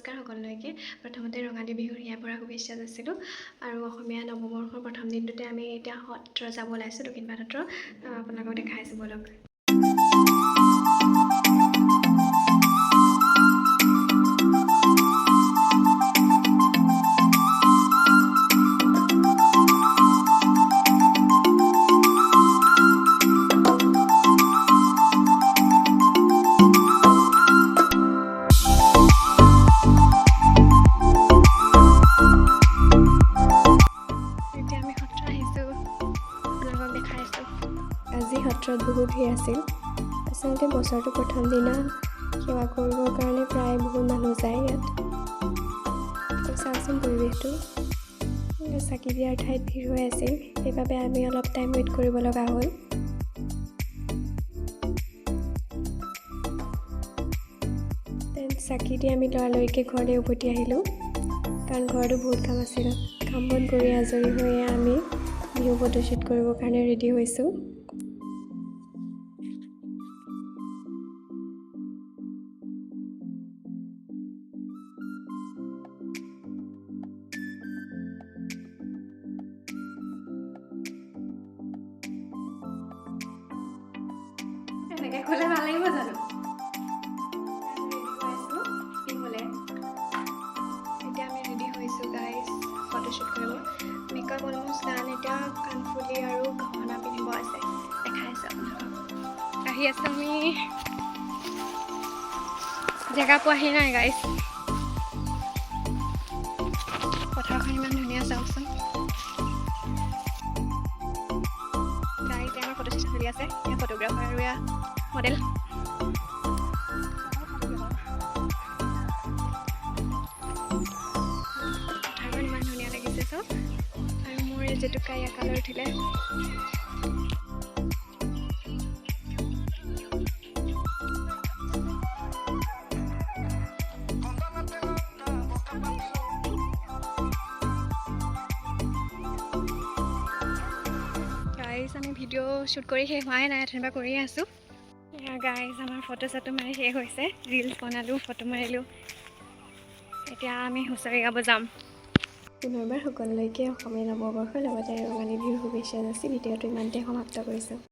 নমস্কাৰ সকলোকে প্ৰথমতে ৰঙালী বিহুৰ ইয়াৰ পৰা শুভেচ্ছা যাচিলোঁ আৰু অসমীয়া নৱবৰ্ষৰ প্ৰথম দিনটোতে আমি এতিয়া সত্ৰ যাব ওলাইছোঁ দক্ষিণপাট সত্ৰ আপোনালোকক দেখাইছোঁ বলক আজি সত্ৰত বহুত ভিৰ আছিল আচলতে বছৰটো প্ৰথম দিনা সেৱা কৰিবৰ কাৰণে প্ৰায় বহুত মানুহ যায় ইয়াত চাওকচোন পৰিৱেশটো চাকি দিয়াৰ ঠাইত ভিৰ হৈ আছিল সেইবাবে আমি অলপ টাইম ৱেইট কৰিব লগা হ'ল চাকি দি আমি লৰালৰিকৈ ঘৰলৈ উভতি আহিলোঁ কাৰণ ঘৰতো বহুত কাম আছিল কাম বন কৰি আজৰি হৈ আমি বিহু ফটোশ্বুট কৰিবৰ কাৰণে ৰেডি হৈছোঁ এনেকৈ ক'লে ভাল লাগিব জানো এতিয়া আমি ৰেডি হৈছোঁ গাইজ ফটোশ্বুট কৰিব মেকআপ অলমষ্ট ডান এতিয়া কাণফুলি আৰু গহনা পিন্ধিব আছে দেখাইছোঁ আপোনালোকক আহি আছোঁ আমি জেগা পোৱাহি নাই গাইজ পথাৰখন ইমান ধুনীয়া চাওকচোন গাইজ আমাৰ ফটোশ্বুট চলি আছে এয়া ফটোগ্ৰাফাৰ আৰু এয়া মডেল পথাৰখন ইমান ধুনীয়া লাগিছে চব আৰু মোৰ এই জেতুকা ইয়াৰ কালাৰ উঠিলে গাইজ আমি ভিডিঅ' শ্বুট কৰি শেষ হোৱাই নাই তেনেকুৱা কৰিয়ে আছোঁ গাইজ আমাৰ ফটো চটো মাৰি শেষ হৈছে ৰিলছ বনালোঁ ফটো মাৰিলোঁ এতিয়া আমি হুঁচৰি গাব যাম পুনৰবাৰ সকলোলৈকে অসমীয়া নৱবৰ্ষৰ লগতে ৰঙালী বিহুৰ শুভেচ্ছা যাচি ভিডিঅ'টো ইমানতে সমাপ্ত কৰিছোঁ